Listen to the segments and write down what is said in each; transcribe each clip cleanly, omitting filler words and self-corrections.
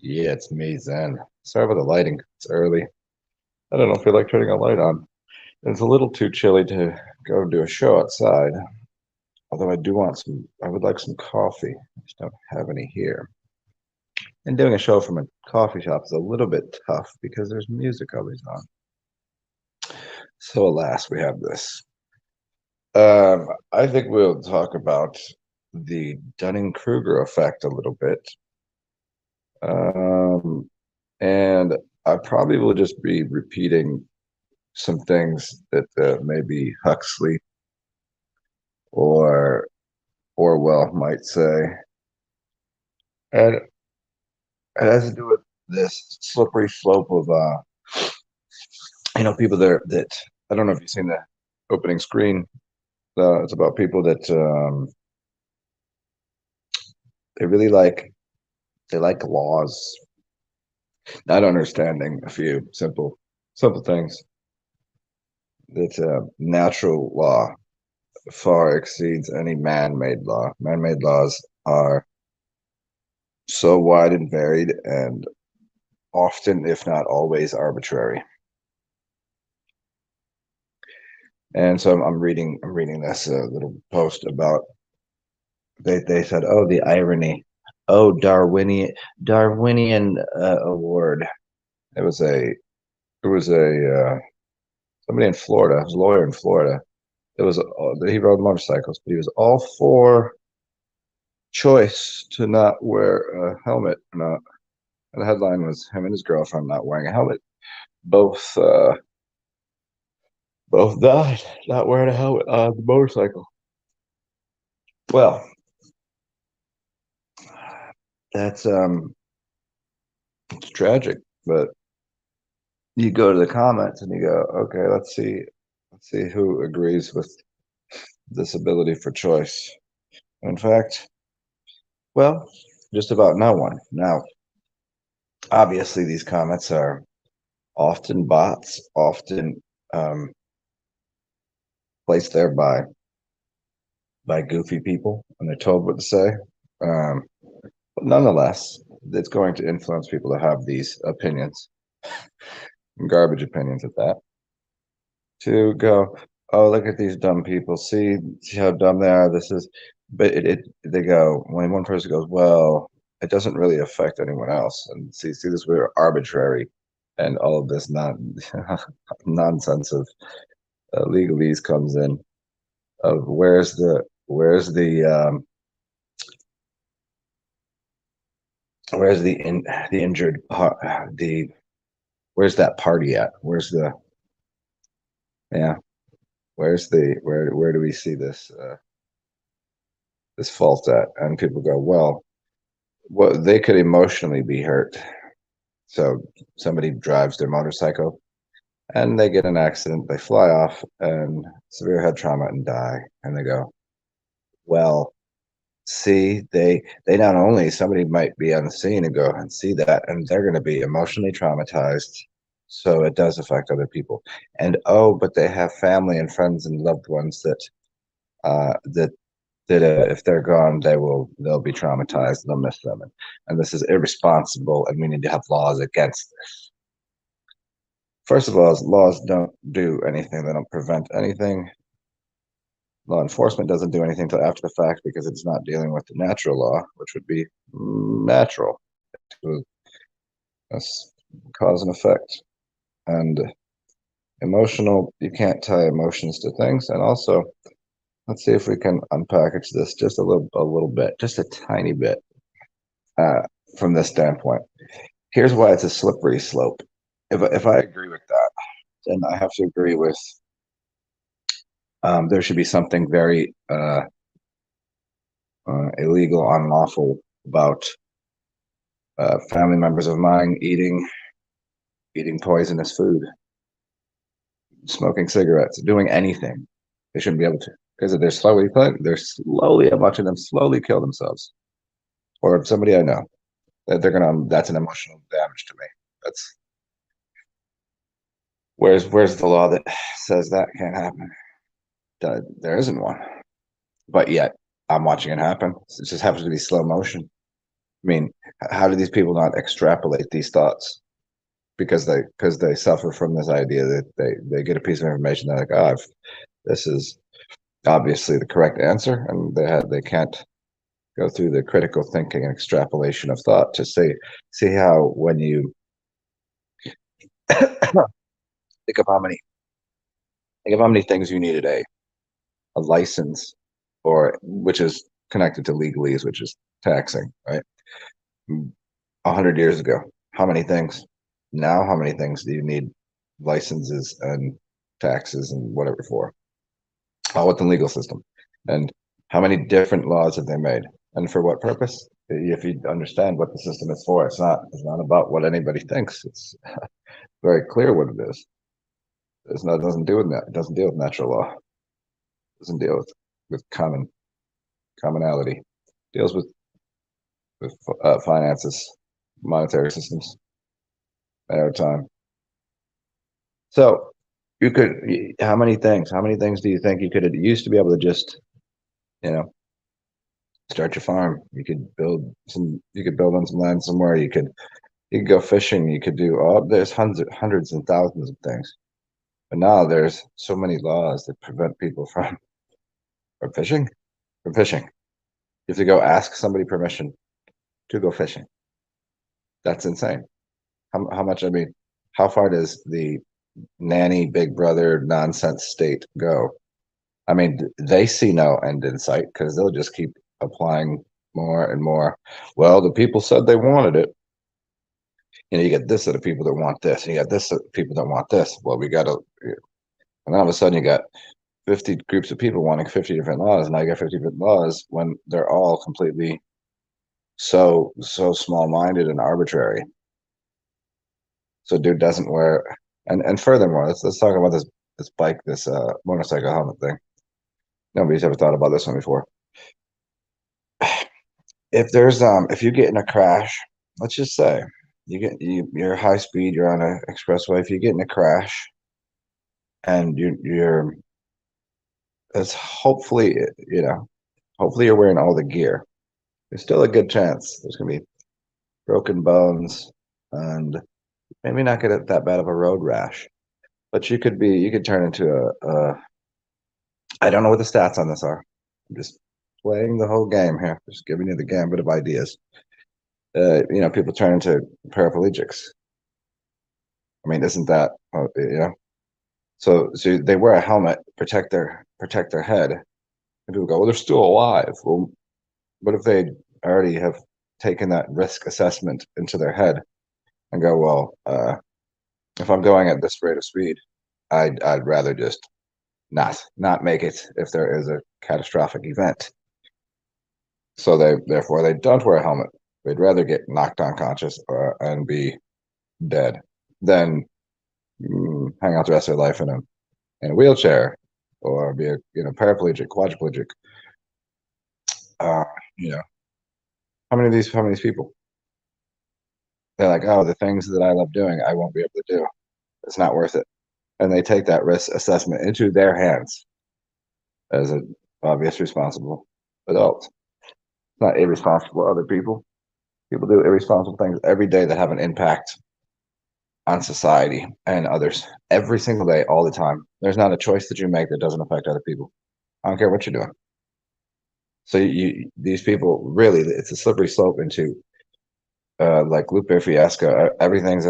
Yeah, it's me, Zen. Sorry about the lighting. It's early. I don't feel like turning a light on. It's a little too chilly to go do a show outside. Although I would like some coffee. I just don't have any here. And doing a show from a coffee shop is a little bit tough because there's music always on. So alas, we have this. I think we'll talk about the Dunning-Kruger effect a little bit. Um, and I probably will just be repeating some things that maybe Huxley or Orwell might say. And it has to do with this slippery slope of people there that I don't know if you've seen the opening screen. It's about people that they really like laws, not understanding a few simple things. That natural law far exceeds any man-made law. Man-made laws are so wide and varied and often, if not always, arbitrary. And so I'm reading this little post about they said, oh, the irony, oh, Darwinian award. It was a somebody in Florida, it was a lawyer in Florida. It was he rode motorcycles, but he was all for choice to not wear a helmet or not. And the headline was him and his girlfriend not wearing a helmet. Both both died not wearing a helmet on the motorcycle. Well, that's it's tragic, but you go to the comments and you go, okay, let's see who agrees with this ability for choice. In fact, well, just about no one. Now, obviously, these comments are often bots, often um, placed there by goofy people, and they're told what to say. Um, but nonetheless, it's going to influence people to have these opinions, garbage opinions at that, to go, oh, look at these dumb people. See how dumb they are. This is, but they go, when one person goes, well, it doesn't really affect anyone else. And see this we're arbitrary and all of this nonsense of legalese comes in of where's the injured the where's that party at? Yeah, where do we see this fault at? And people go, well, they could emotionally be hurt. So somebody drives their motorcycle and they get an accident, they fly off and severe head trauma and die. And they go, well, see, they not only somebody might be on the scene and go and see that, and they're going to be emotionally traumatized. So it does affect other people. And oh, but they have family and friends and loved ones that if they're gone, they'll be traumatized. They'll miss them, and this is irresponsible. And we need to have laws against this. First of all, laws don't do anything. They don't prevent anything. Law enforcement doesn't do anything until after the fact because it's not dealing with the natural law, which would be natural. That's cause and effect. And emotional, you can't tie emotions to things. And also, let's see if we can unpackage this just a little bit, just a tiny bit, uh, from this standpoint. Here's why it's a slippery slope. If I agree with that, then I have to agree with there should be something very illegal, unlawful about family members of mine eating poisonous food, smoking cigarettes, doing anything. They shouldn't be able to because they're slowly a bunch of them slowly kill themselves. Or somebody I know that that's an emotional damage to me. That's where's the law that says that can't happen? There isn't one, but yet I'm watching it happen. It just happens to be slow motion. mean, how do these people not extrapolate these thoughts? Because they suffer from this idea that they get a piece of information, they're like, oh, this is obviously the correct answer, and they can't go through the critical thinking and extrapolation of thought to see how when you think of how many things you needed a license, or which is connected to legalese, which is taxing, right? 100 years ago, how many things? Now, how many things do you need licenses and taxes and whatever for? All within the legal system. And how many different laws have they made? And for what purpose? If you understand what the system is for, it's not about what anybody thinks. It's very clear what it is. It doesn't deal with that. It doesn't deal with natural law. It doesn't deal with commonality. It deals with finances, monetary systems, at time. So you could, how many things? How many things do you think you could have used to be able to just, you know, start your farm? You could build some. You could build on some land somewhere. You could go fishing. You could do all. There's hundreds and thousands of things. But now there's so many laws that prevent people from fishing. From fishing, you have to go ask somebody permission to go fishing. That's insane. How much? I mean, how far does the nanny big brother nonsense state go? I mean, they see no end in sight because they'll just keep applying more and more. Well, the people said they wanted it. You get this of the people that want this, and you got this of the people that want this. Well, we got to, and then all of a sudden you got 50 groups of people wanting 50 different laws, and now you got 50 different laws when they're all completely so small-minded and arbitrary. So dude doesn't wear, and furthermore, let's talk about this bike, this motorcycle helmet thing. Nobody's ever thought about this one before. If you get in a crash, let's just say you're high speed, you're on an expressway. If you get in a crash and you're it's hopefully hopefully you're wearing all the gear. There's still a good chance there's gonna be broken bones and maybe not get that bad of a road rash, but you could turn into a I don't know what the stats on this are. I'm just playing the whole game here, just giving you the gambit of ideas. People turn into paraplegics. I mean, isn't that So they wear a helmet, protect their head, and people go, "Well, they're still alive." Well, what if they already have taken that risk assessment into their head and go, "Well, if I'm going at this rate of speed, I'd rather just not make it if there is a catastrophic event." So therefore they don't wear a helmet. They'd rather get knocked unconscious and be dead than hang out the rest of their life in a wheelchair or be a paraplegic, quadriplegic. Uh, you know, how many of these people? They're like, oh, the things that I love doing, I won't be able to do. It's not worth it, and they take that risk assessment into their hands as an obvious responsible adult. It's not irresponsible other people. People do irresponsible things every day that have an impact on society and others every single day, all the time. There's not a choice that you make that doesn't affect other people. I don't care what you're doing. So these people really, it's a slippery slope into like Lupe Fiasco. Everything's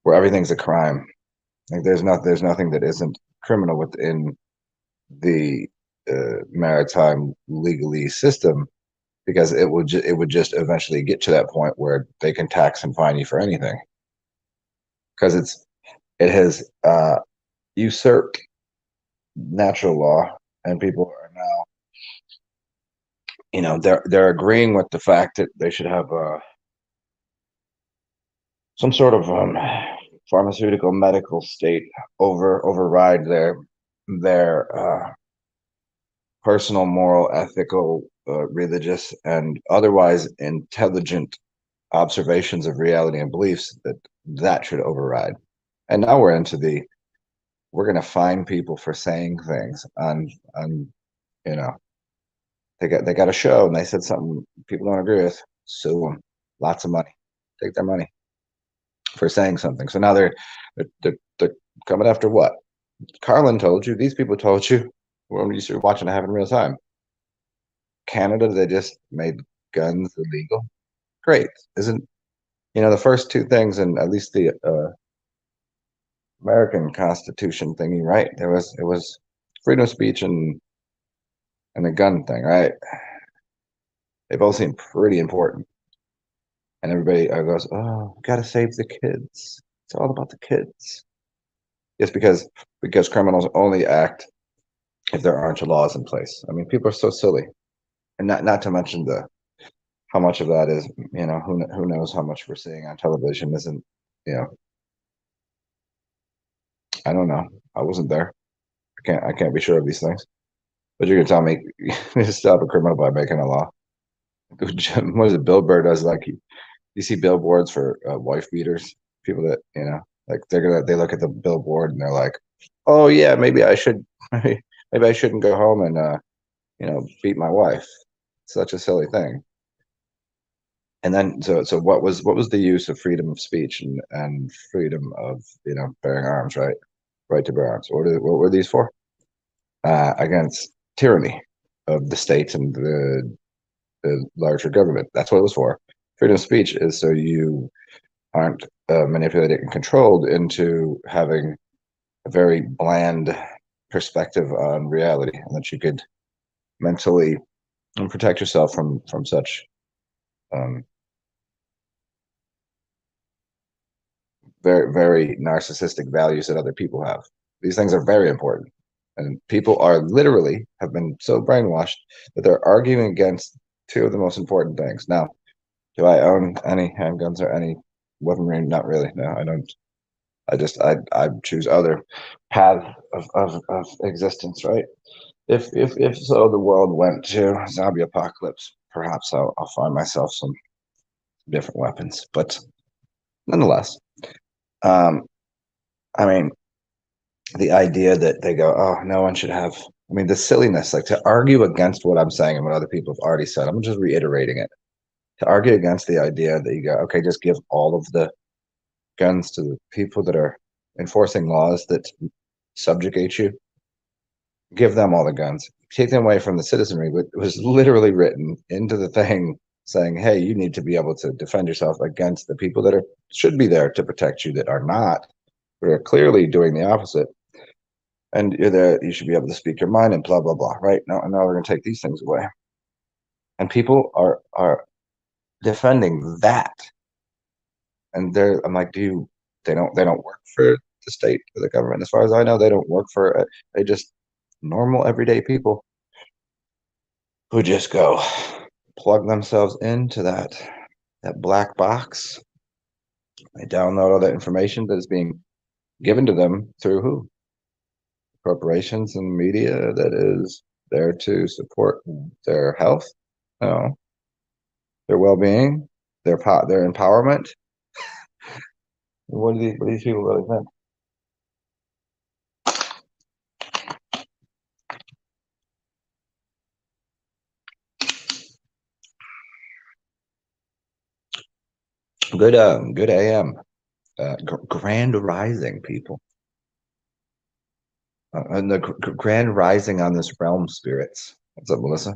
where everything's a crime. Like there's nothing that isn't criminal within the maritime legally system because it would just eventually get to that point where they can tax and fine you for anything because it has usurped natural law, and people are now they're agreeing with the fact that they should have some sort of pharmaceutical medical state override their personal, moral, ethical, religious, and otherwise intelligent observations of reality and beliefs that should override. And now we're going to fine people for saying things on you know they got a show and they said something people don't agree with, sue them, lots of money, take their money for saying something. So now they're coming after what Carlin told you. These people told you when you're watching it happen in real time. Canada, they just made guns illegal. Great, isn't the first two things in at least the American Constitution thingy, right? It was freedom of speech and the gun thing, right? They both seem pretty important. And everybody goes, "Oh, gotta save the kids. It's all about the kids." Yes, because criminals only act if there aren't laws in place. I mean, people are so silly, and not to mention the how much of that is, who knows how much we're seeing on television isn't, you know, I don't know. I wasn't there. I can't be sure of these things. But you're gonna tell me you stop a criminal by making a law. What is it? Bill Burr does like you see billboards for wife beaters, people that like they look at the billboard and they're like, oh yeah, maybe I should maybe I shouldn't go home and beat my wife. Such a silly thing. And then so what was the use of freedom of speech and freedom of bearing arms, right to bear arms? What were these for? Against tyranny of the state and the larger government. That's what it was for. Freedom of speech is so you aren't manipulated and controlled into having a very bland perspective on reality, and that you could mentally protect yourself from such um, very very narcissistic values that other people have. These things are very important, and people are literally have been so brainwashed that they're arguing against two of the most important things. Now, do I own any handguns or any weaponry? Not really. No, I don't. I choose other paths of existence, right? If so the world went to zombie apocalypse, perhaps I'll find myself some different weapons. But nonetheless, um, I mean, the idea that they go, oh, no one should have. I mean, the silliness, like to argue against what I'm saying and what other people have already said. I'm just reiterating it. To argue against the idea that you go, okay, just give all of the guns to the people that are enforcing laws that subjugate you, give them all the guns, take them away from the citizenry. But it was literally written into the thing saying, hey, you need to be able to defend yourself against the people that should be there to protect you, that are not, but are clearly doing the opposite. And you're there, you should be able to speak your mind and blah blah blah. Right now we're going to take these things away, and people are defending that. And I'm like, they don't work for the state or the government. As far as I know, they don't work for it. They just normal everyday people who just go plug themselves into that black box. They download all that information that is being given to them through who? Corporations and media that is there to support their health, their well-being, their empowerment. What do these people really think? Good AM. Grand rising, people. And the grand rising on this realm, spirits. What's up, Melissa?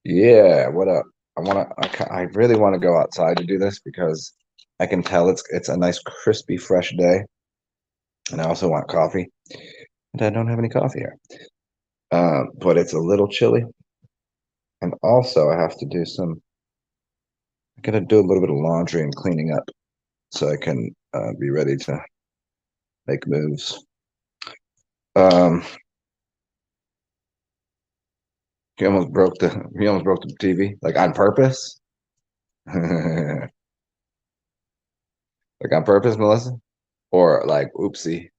Yeah, what up? I really want to go outside to do this because I can tell it's a nice, crispy, fresh day, and I also want coffee, and I don't have any coffee here. But it's a little chilly, and also I have to do I gotta do a little bit of laundry and cleaning up so I can be ready to make moves. Um, he almost broke the TV, like on purpose. Like on purpose, Melissa? Or like oopsie.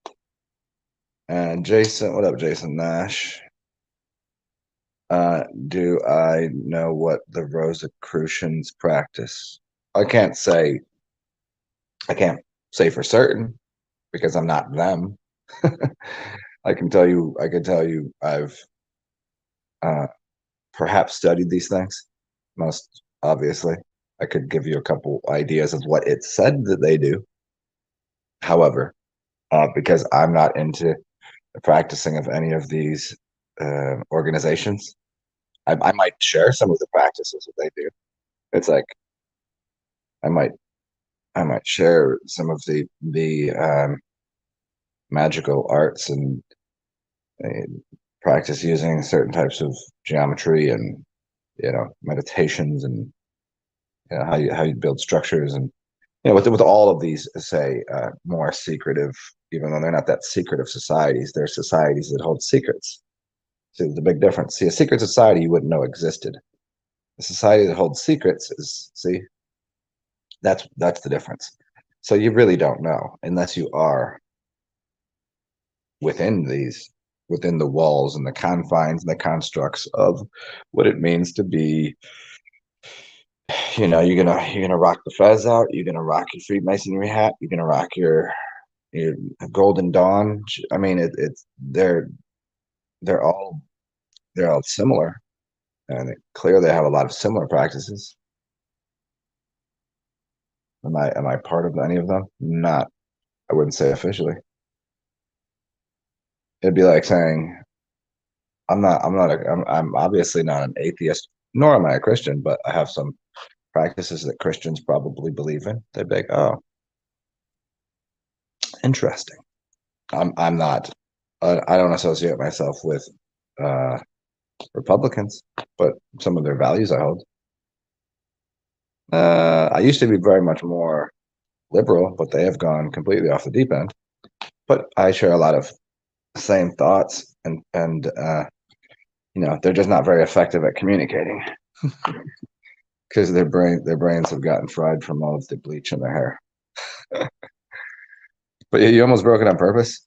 And Jason, what up, Jason Nash? Do I know what the Rosicrucians practice? I can't say I can't say for certain because I'm not them. I can tell you I've uh perhaps studied these things. Most obviously, I could give you a couple ideas of what it said that they do. However, because I'm not into the practicing of any of these organizations, I might share some of the practices that they do. It's like I might I might share some of the magical arts and uh, practice using certain types of geometry and meditations and how you build structures and with all of these say more secretive, even though they're not that secretive societies, they're societies that hold secrets. See the big difference. See, a secret society you wouldn't know existed. A society that holds secrets is see that's the difference. So you really don't know unless you are within these within the walls and the confines and the constructs of what it means to be. You're gonna rock the fez out. You're gonna rock your Freemasonry hat. You're gonna rock your Golden Dawn. I mean, it's they're all they're all similar, and clearly they have a lot of similar practices. Am I part of any of them? Not. I wouldn't say officially. It'd be like saying I'm obviously not an atheist, nor am I a Christian, but I have some practices that Christians probably believe in. They'd be like, oh, interesting. I'm not. I don't associate myself with uh, Republicans, but some of their values I hold. I used to be very much more liberal, but they have gone completely off the deep end. But I share a lot of same thoughts, and they're just not very effective at communicating because their brains have gotten fried from all of the bleach in their hair. But you almost broke it on purpose.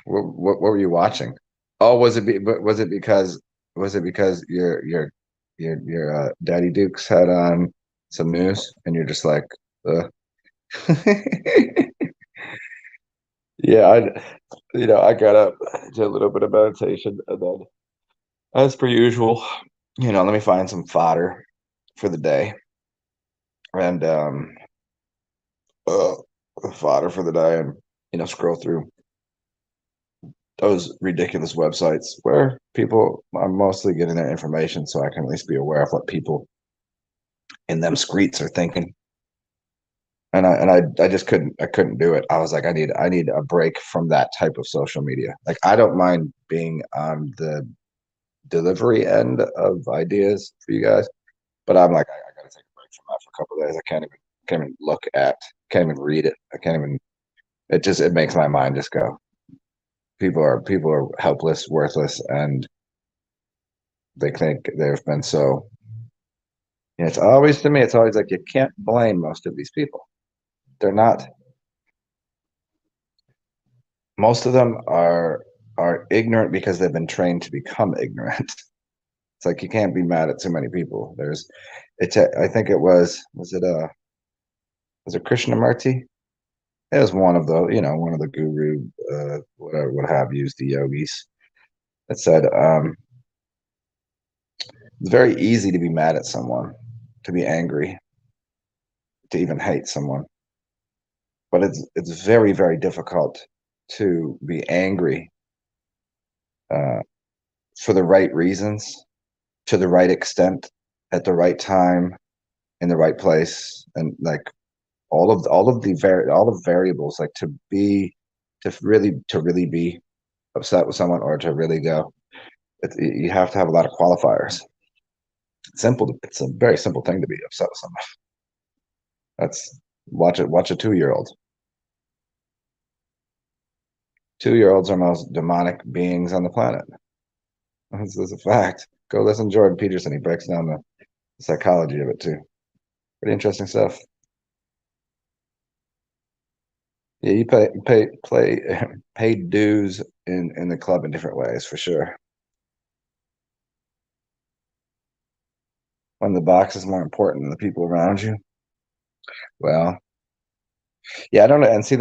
What were you watching? Oh, was it because your Daddy Dukes had on some news and you're just like, yeah, I got up, did a little bit of meditation, and then, as per usual, let me find some fodder for the day, and uh, fodder for the day, and scroll through those ridiculous websites where people are mostly getting their information, so I can at least be aware of what people in them streets are thinking. And I just couldn't do it. I was like, I need a break from that type of social media. Like I don't mind being on the delivery end of ideas for you guys, but I'm like, I gotta take a break from that for a couple of days. I can't even look at, can't even read it. I can't even. It makes my mind just go. People are helpless, worthless, and they think they've been so. It's always to me. It's always like you can't blame most of these people. They're not. Most of them are ignorant because they've been trained to become ignorant. It's like you can't be mad at too many people. I think was it Krishnamurti? It was one of the guru, whatever, what have you, the yogis. That said, it's very easy to be mad at someone, to be angry, to even hate someone, but it's very very difficult to be angry uh, for the right reasons, to the right extent, at the right time, in the right place, and like all of variables, like to really be upset with someone or to really go. You have to have a lot of qualifiers. It's a very simple thing to be upset with someone. That's watch a 2-year-old. 2-year-olds are most demonic beings on the planet. This is a fact. Go listen to Jordan Peterson. He breaks down the psychology of it too. Pretty interesting stuff. Yeah, you pay dues in the club in different ways for sure. When the box is more important than the people around you. Well, yeah, I don't know. And see,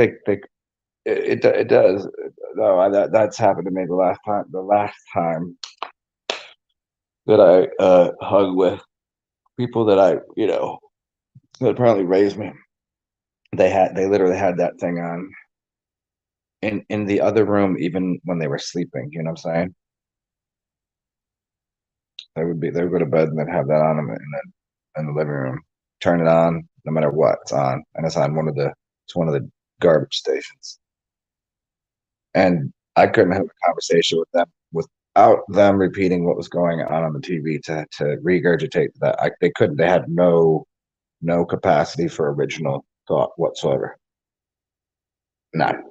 it does. No, that's happened to me the last time. The last time that I hung with people that that apparently raised me. They literally had that thing on in the other room even when they were sleeping. You know what I'm saying? They would go to bed and then have that on them in the living room. Turn it on no matter what, it's on, and it's one of the garbage stations. And I couldn't have a conversation with them without them repeating what was going on the TV to regurgitate that. They couldn't. They had no capacity for original thought whatsoever. None.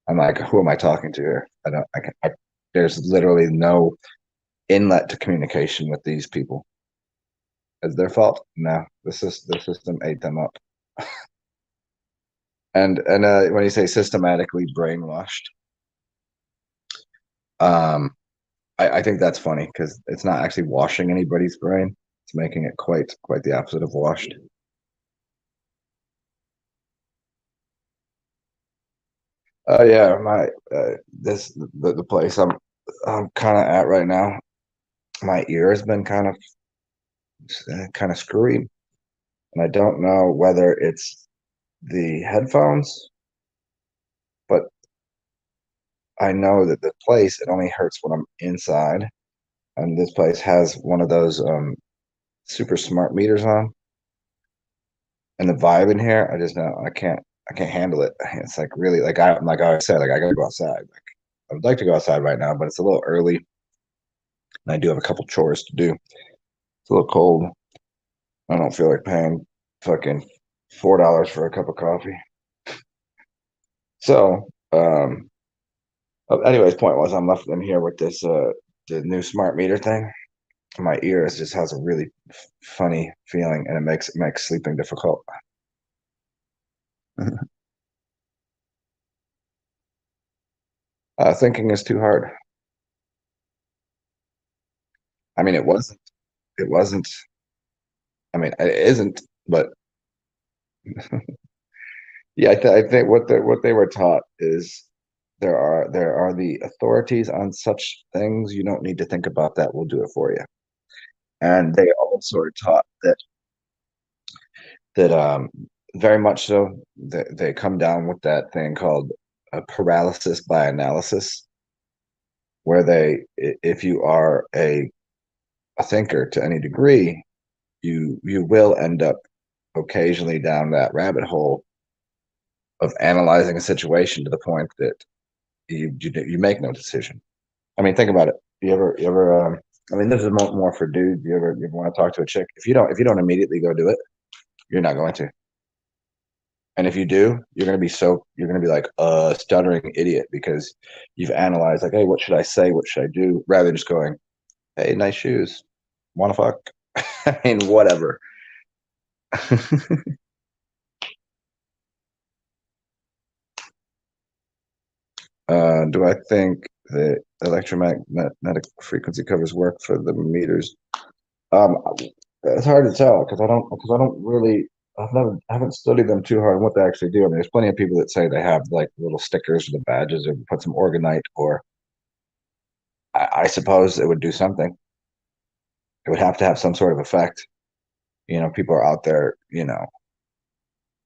I'm like, who am I talking to here? I don't. I can. There's literally no inlet to communication with these people. Is their fault? No. The system ate them up. And when you say systematically brainwashed, um, I think that's funny because it's not actually washing anybody's brain. It's making it quite the opposite of washed. Yeah, my this the place I'm kind of at right now. My ear has been kind of screwy, and I don't know whether it's the headphones, but I know that the place it only hurts when I'm inside, and this place has one of those super smart meters on, and the vibe in here, I just know I can't handle it. It's like really like I said, like I gotta go outside. Like I would like to go outside right now, but it's a little early, and I do have a couple chores to do. It's a little cold. I don't feel like paying fucking $4 for a cup of coffee. So, anyways, point was I'm left in here with this the new smart meter thing. My ears just has a really funny feeling, and it makes sleeping difficult. Thinking is too hard. I mean, it wasn't. It wasn't. I mean, it isn't. But yeah, I think what they were taught is there are the authorities on such things. You don't need to think about that. We'll do it for you. And they also are taught that very much so they come down with that thing called a paralysis by analysis, where if you are a thinker to any degree, you will end up occasionally down that rabbit hole of analyzing a situation to the point that you make no decision. I mean, think about it. You ever I mean, this is more for dudes. You ever want to talk to a chick? If you don't immediately go do it, you're not going to. And if you do, you're gonna be like a stuttering idiot because you've analyzed like, hey, what should I say? What should I do? Rather than just going, hey, nice shoes. Wanna fuck? I mean, whatever. Do I think the electromagnetic frequency covers work for the meters? Um, it's hard to tell because I don't really I haven't studied them too hard on what they actually do. I mean, there's plenty of people that say they have like little stickers or the badges or put some organite or I suppose it would do something. It would have to have some sort of effect. People are out there,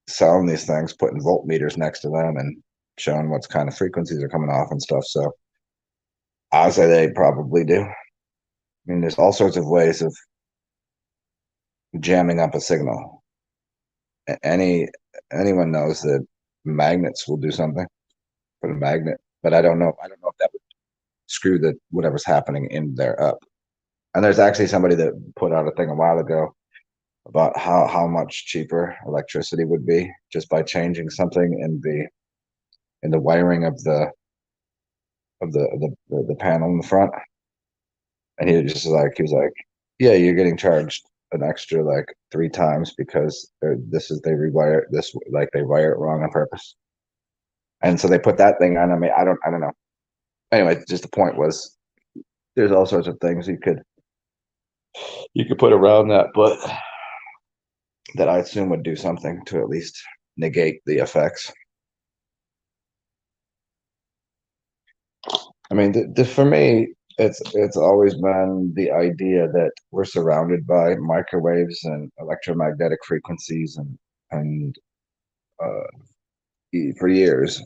selling these things, putting voltmeters next to them and showing what kind of frequencies are coming off and stuff. So I would say they probably do. I mean, there's all sorts of ways of jamming up a signal. Any anyone knows that magnets will do something for the magnet, but I don't know if that would screw the whatever's happening in there up. And there's actually somebody that put out a thing a while ago about how much cheaper electricity would be just by changing something in the wiring of the panel in the front. And he was like, yeah, you're getting charged an extra like 3 times because they rewire this like they wire it wrong on purpose. And so they put that thing on. I mean, I don't know. Anyway, just the point was there's all sorts of things you could put around that, but that I assume would do something to at least negate the effects. I mean, for me, it's always been the idea that we're surrounded by microwaves and electromagnetic frequencies, and for years,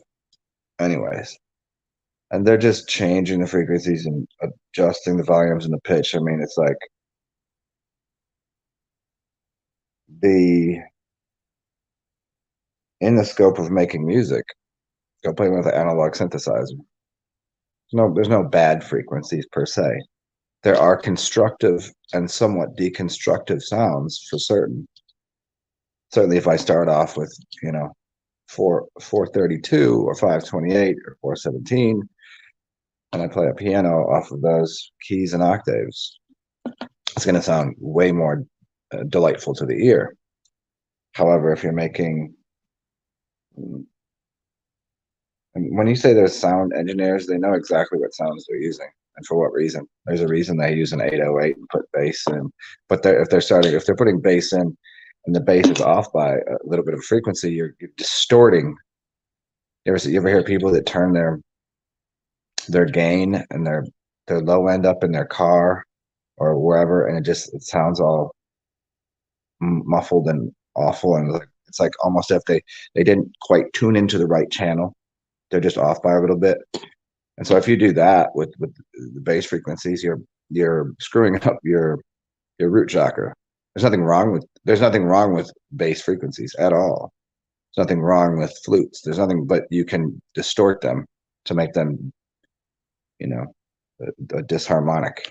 anyways. And they're just changing the frequencies and adjusting the volumes and the pitch. I mean, it's like the in the scope of making music, go play with an analog synthesizer. There's no bad frequencies per se. There are constructive and somewhat deconstructive sounds for certain. Certainly, if I start off with, 432 or 528 or 417, and I play a piano off of those keys and octaves, it's going to sound way more delightful to the ear. However, if you're making, when you say there's sound engineers, they know exactly what sounds they're using and for what reason. There's a reason they use an 808 and put bass in. But if they're putting bass in, and the bass is off by a little bit of frequency, you're distorting. You ever hear people that turn their gain and their low end up in their car or wherever, and it sounds all muffled and awful, and it's like almost if they didn't quite tune into the right channel. They're just off by a little bit. And so if you do that with the bass frequencies, you're screwing up your root chakra. There's nothing wrong with bass frequencies at all. There's nothing wrong with flutes. There's nothing, but you can distort them to make them, a disharmonic.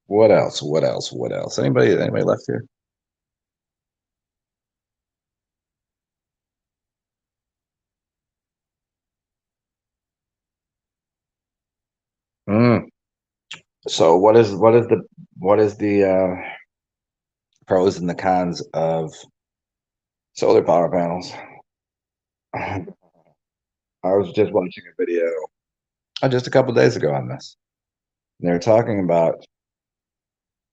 What else? What else? What else? Anybody left here? Mm. So what is the pros and the cons of solar power panels? I was just watching a video just a couple days ago on this. And they were talking about,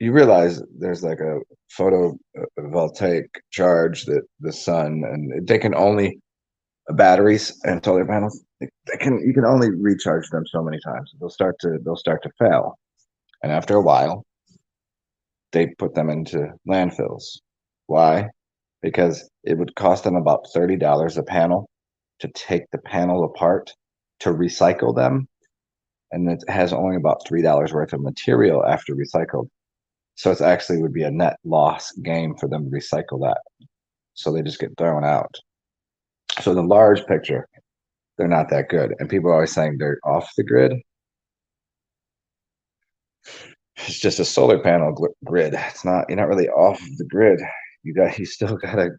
you realize there's like a photovoltaic charge that the sun, and they can only batteries and solar panels, you can only recharge them so many times. They'll start to fail. And after a while, they put them into landfills. Why? Because it would cost them about $30 a panel to take the panel apart to recycle them. And it has only about $3 worth of material after recycled. So it's actually would be a net loss game for them to recycle that. So they just get thrown out. So the large picture, they're not that good. And people are always saying they're off the grid. It's just a solar panel grid. It's not, you're not really off the grid. You still gotta,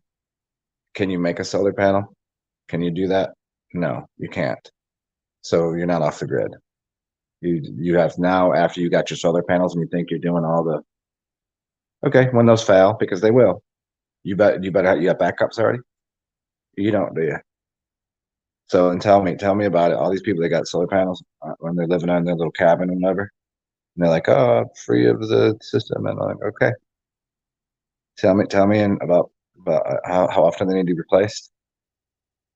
can you make a solar panel? Can you do that? No, you can't. So you're not off the grid. You have now, after you got your solar panels and you think you're doing all the, okay, when those fail, because they will, you better you got backups already? You don't, do you? So, and tell me about it. All these people that got solar panels when they're living on their little cabin and whatever, and they're like, "Oh, free of the system," and I'm like, "Okay, tell me about how often they need to be replaced.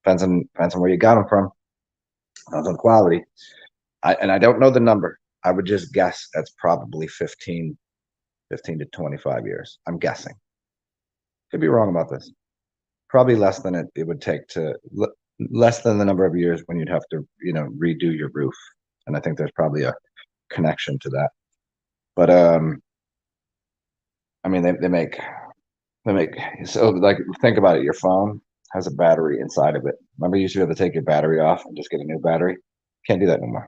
Depends on where you got them from. Depends on the quality. I don't know the number. I would just guess that's probably 15 to 25 years. I'm guessing. Could be wrong about this. Probably less than it would take to less than the number of years when you'd have to, redo your roof. And I think there's probably a connection to that. But I mean, they make so, like, think about it. Your phone has a battery inside of it. Remember, you used to be able to take your battery off and just get a new battery. Can't do that anymore.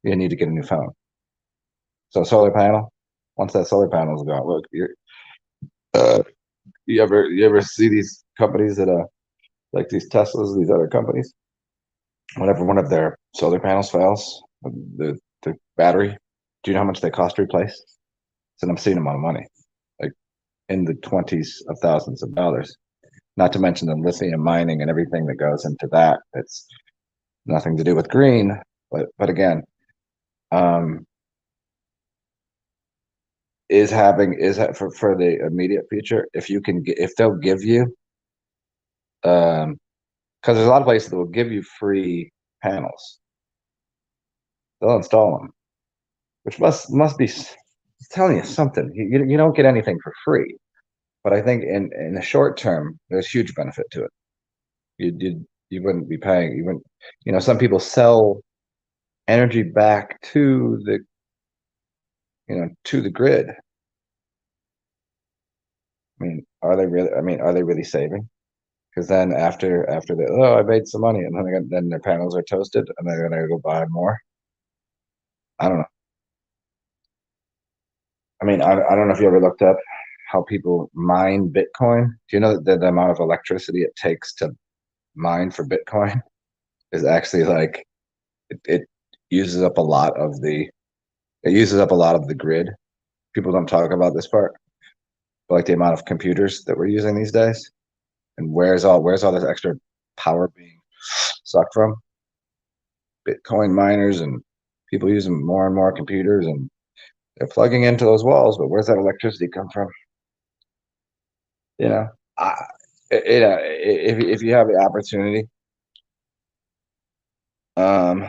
You need to get a new phone. So solar panel. Once that solar panel is gone, look, uh, you ever see these companies that like these Teslas, these other companies, whenever one of their solar panels fails, the battery, do you know how much they cost to replace? It's an obscene amount of money, like in the 20s of thousands of dollars. Not to mention the lithium mining and everything that goes into that. It's nothing to do with green, but again, um, is for the immediate future. If you can get, if they'll give you, because there's a lot of places that will give you free panels, they'll install them, which must be telling you something. You don't get anything for free, but I think in the short term, there's huge benefit to it. You wouldn't be paying. You wouldn't. Some people sell energy back to the grid. Are they really saving? Because then after the, oh, I made some money, and then their panels are toasted, and they're gonna go buy more. I don't know. I don't know if you ever looked up how people mine Bitcoin. Do you know that the amount of electricity it takes to mine for Bitcoin is actually like it uses up a lot of the it uses up a lot of the grid. People don't talk about this part, but like the amount of computers that we're using these days, and where's all this extra power being sucked from? Bitcoin miners and people using more and more computers, and they're plugging into those walls, but where's that electricity come from? You know, I, if you have the opportunity, um,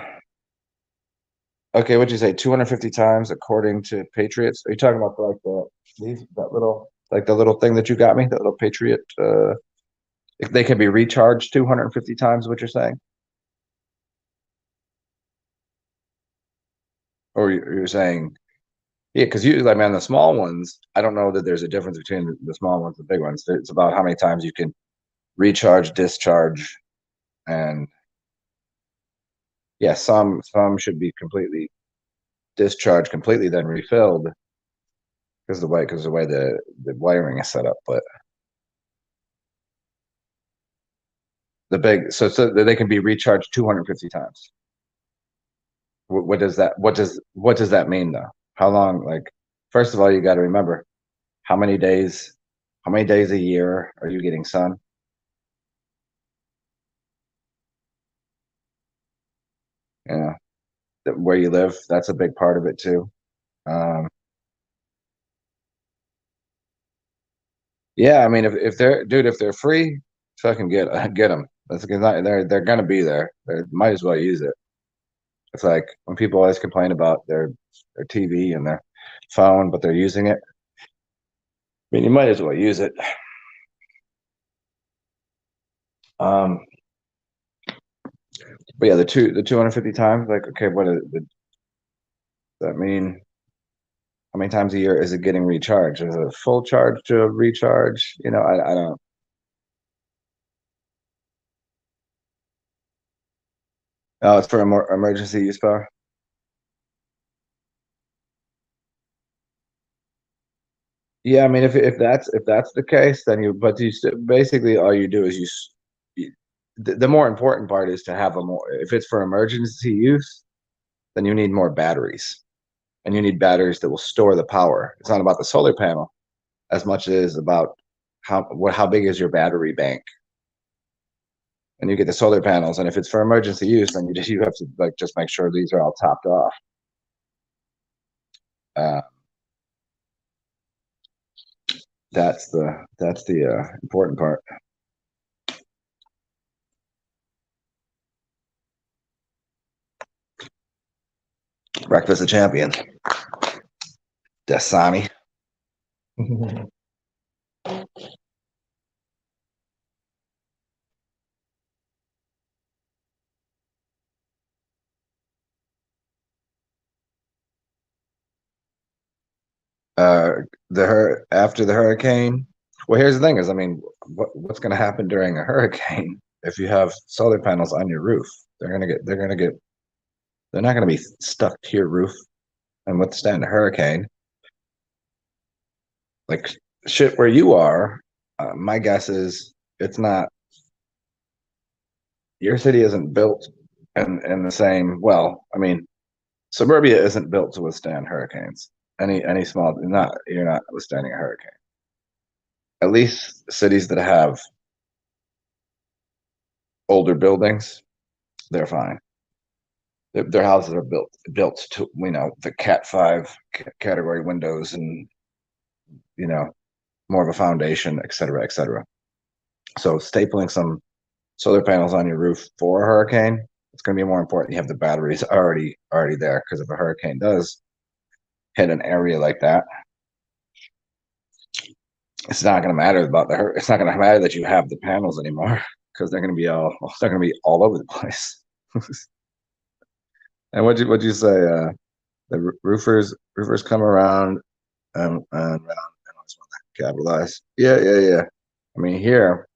okay, what'd you say? 250 times according to Patriots? Are you talking about like the little thing that you got me, that little Patriot? If they can be recharged 250 times, what you're saying? Or you're saying, yeah, because usually, I mean, the small ones, I don't know that there's a difference between the small ones and the big ones. It's about how many times you can recharge, discharge, and yeah, some should be completely discharged completely, then refilled because the way the wiring is set up. But the big so that they can be recharged 250 times. What does that mean though? How long? Like, first of all, you got to remember how many days how many days a year are you getting sun? You know, where you live, that's a big part of it too. Um, yeah, I mean, if they're dude, if they're free, fucking get them. That's because they're gonna be there. They might as well use it. It's like when people always complain about their TV and their phone, but they're using it. I mean, you might as well use it. Um, but yeah, the 250 times, like, okay, does that mean? How many times a year is it getting recharged? Is it a full charge to a recharge? I don't. Oh, it's for a more emergency use power. Yeah, I mean, if that's the case, then basically all you do is the more important part is to have a more, if it's for emergency use, then you need more batteries, and you need batteries that will store the power. It's not about the solar panel as much as about how big is your battery bank. And you get the solar panels, and if it's for emergency use, then you have to like just make sure these are all topped off. Uh, that's the important part. Breakfast of Champions. Dasani. uh after the hurricane. Well, here's the thing: is, I mean, what's going to happen during a hurricane if you have solar panels on your roof? They're not going to be stuck to your roof and withstand a hurricane. Like, shit where you are. My guess is it's not. Your city isn't built in the same. Well, I mean, suburbia isn't built to withstand hurricanes. any small, not you're not withstanding a hurricane. At least cities that have older buildings, they're fine. Their houses are built to the Cat 5 category windows, and you know more of a foundation, et cetera, et cetera. So stapling some solar panels on your roof for a hurricane, it's going to be more important. You have the batteries already there, because if a hurricane does hit an area like that, it's not going to matter about it's not going to matter that you have the panels anymore, because they're going to be all over the place. And what'd you say? The roofers come around and I just want to capitalize. Yeah, yeah, yeah. I mean, here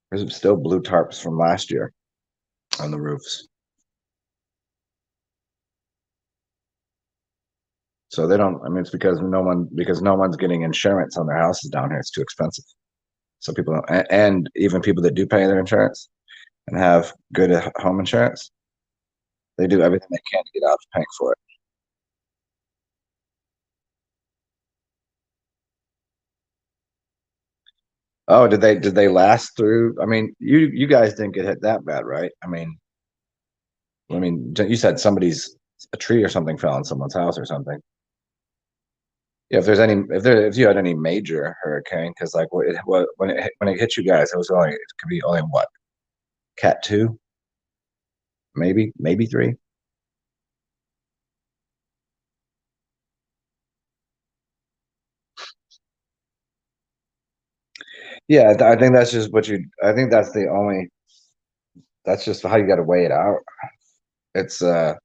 there's still blue tarps from last year on the roofs, so they don't. I mean, it's because no one's getting insurance on their houses down here. It's too expensive. So people don't, and even people that do pay their insurance and have good home insurance, they do everything they can to get out of paying for it. Oh, did they last through? I mean, you guys didn't get hit that bad, right? I mean, you said a tree or something fell on someone's house or something. Yeah, if you had any major hurricane, because like when it hit you guys, it could be only what, Cat 2, maybe 3. Yeah, I think that's just what you. I think that's the only. That's just how you got to weigh it out. It's how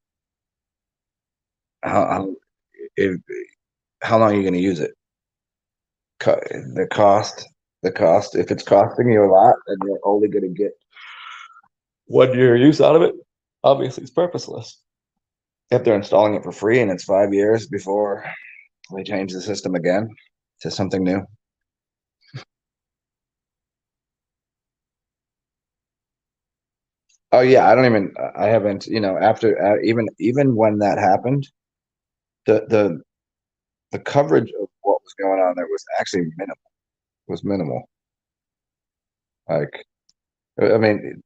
if, how long are you going to use it? The cost, the cost. If it's costing you a lot and you're only going to get 1 year use out of it, obviously it's purposeless. If they're installing it for free and it's 5 years before they change the system again to something new. Oh yeah, I haven't. After even when that happened, the the coverage of what was going on there was actually minimal. Was minimal. Like, I mean,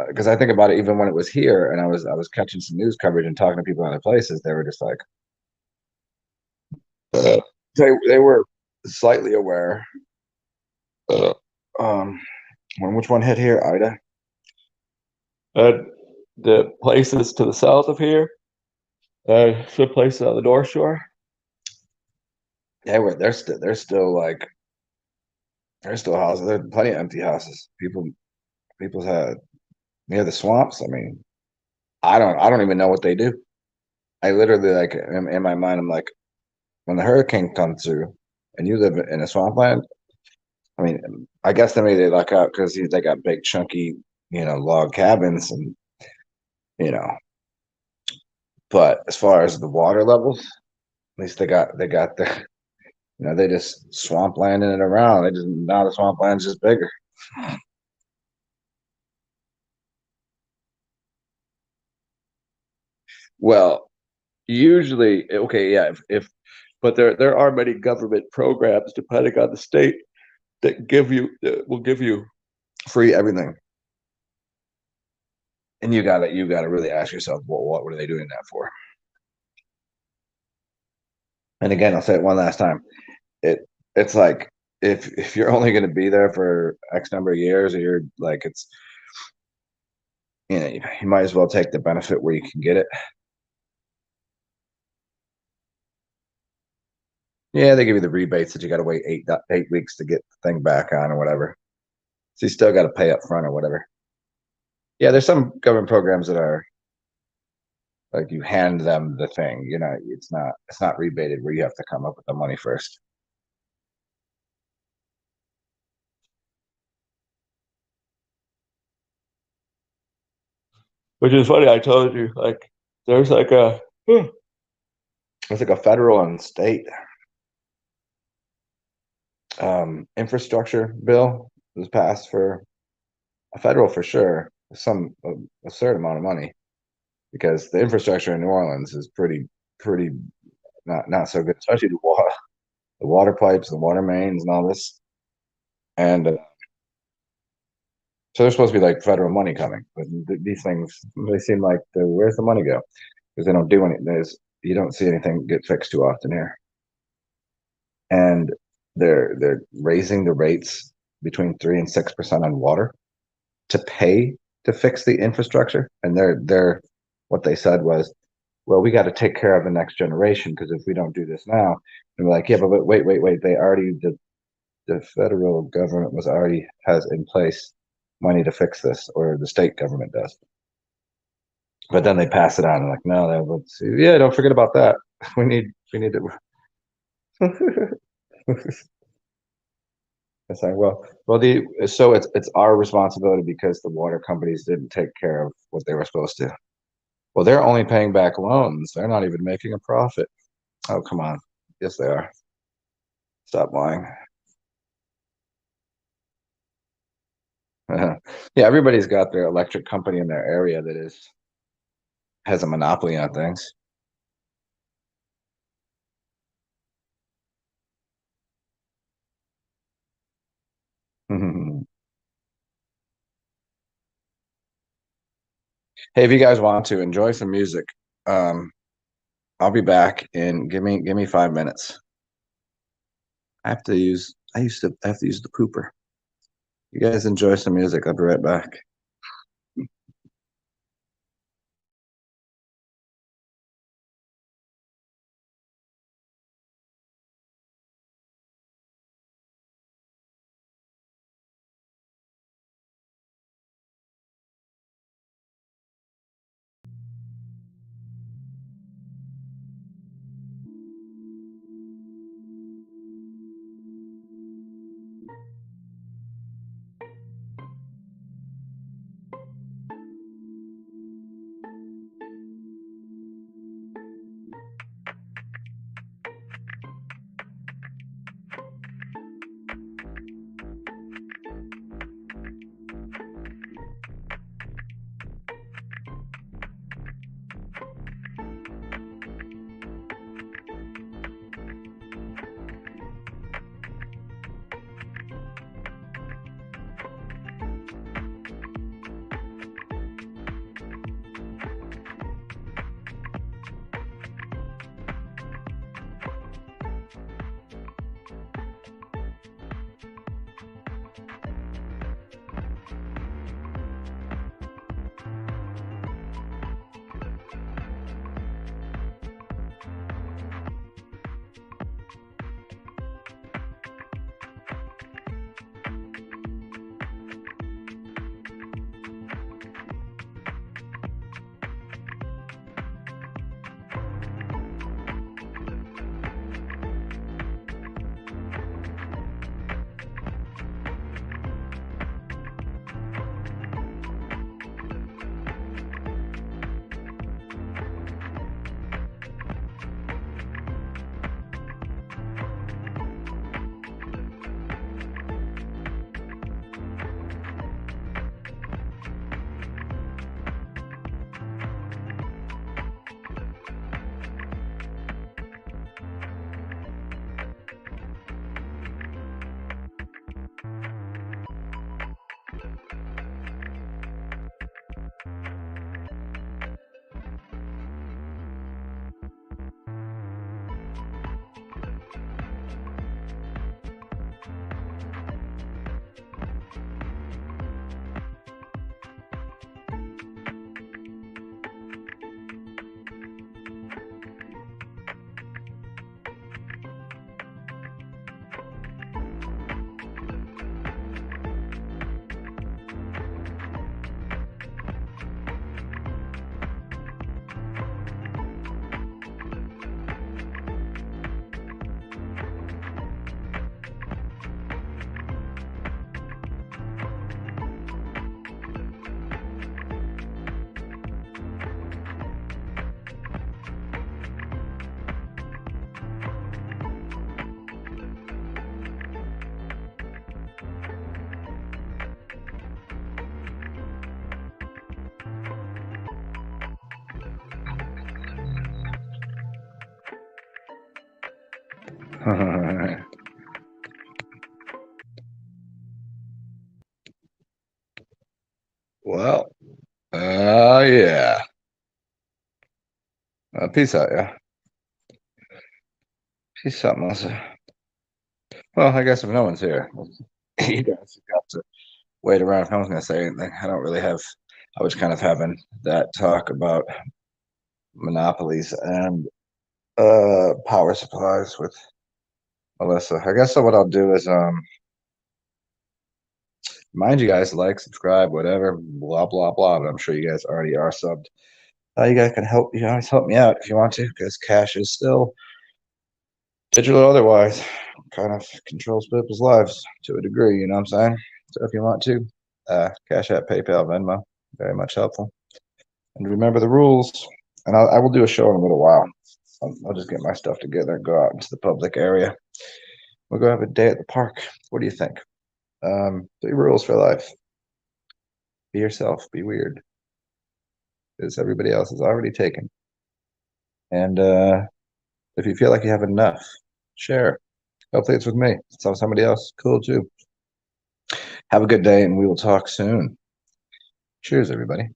because I think about it, even when it was here, and I was catching some news coverage and talking to people in other places, they were just like, uh, they were slightly aware. Uh, um, which one hit here? Ida. The places to the south of here, some places on the North Shore. They're still like there's still houses. There's plenty of empty houses. People's had near the swamps. I mean, I don't even know what they do. I literally like in my mind, I'm like, when the hurricane comes through and you live in a swampland, I mean, I guess maybe they luck out because they got big chunky, log cabins and you know. But as far as the water levels, at least they got the they just swamplanding it around. They just now the swampland's just bigger. Well, usually, okay, yeah, if but there are many government programs depending on the state that will give you free everything, and you gotta really ask yourself, well, what were they doing that for? And again, I'll say it one last time. It's like if you're only going to be there for X number of years, or you're like it's you might as well take the benefit where you can get it. Yeah, they give you the rebates that you got to wait 8 weeks to get the thing back on or whatever. So you still got to pay up front or whatever. Yeah, there's some government programs that are like you hand them the thing. It's not rebated where you have to come up with the money first. Which is funny. I told you, like, there's like it's like a federal and state infrastructure bill was passed for a federal for sure, some a certain amount of money because the infrastructure in New Orleans is pretty not so good, especially the water pipes, the water mains, and all this. And so there's supposed to be like federal money coming, but these things they seem like where's the money go? Because they don't do anything. You don't see anything get fixed too often here, and they're raising the rates between 3 and 6% on water to pay to fix the infrastructure. And they're what they said was, well, we got to take care of the next generation because if we don't do this now, and we're like, yeah, but wait, they already the federal government was already has in place money to fix this, or the state government does. But then they pass it on and like, no, let's yeah, don't forget about that. We need to. It's like, the so it's our responsibility because the water companies didn't take care of what they were supposed to. Well, they're only paying back loans. They're not even making a profit. Oh, come on. Yes, they are. Stop lying. Yeah, everybody's got their electric company in their area that is has a monopoly on things. Hey, if you guys want to enjoy some music, um, I'll be back and give me 5 minutes. I have to use the pooper. You guys enjoy some music. I'll be right back. Well, yeah. Peace out, yeah. Peace out, Melissa. Well, I guess if no one's here, you guys got to wait around if no one's going to say anything. I don't really have, I was kind of having that talk about monopolies and power supplies with Melissa. I guess so what I'll do is mind you guys like, subscribe, whatever, blah blah blah. But I'm sure you guys already are subbed. You guys can help. You can always help me out if you want to, because cash is still digital. Otherwise, kind of controls people's lives to a degree. You know what I'm saying? So if you want to, Cash App, PayPal, Venmo, very much helpful. And remember the rules. And I will do a show in a little while. I'll just get my stuff together and go out into the public area. We'll go have a day at the park. What do you think? 3 rules for life. Be yourself. Be weird. Because everybody else is already taken. And if you feel like you have enough, share. Hopefully it's with me. Tell somebody else. Cool too. Have a good day, and we will talk soon. Cheers, everybody.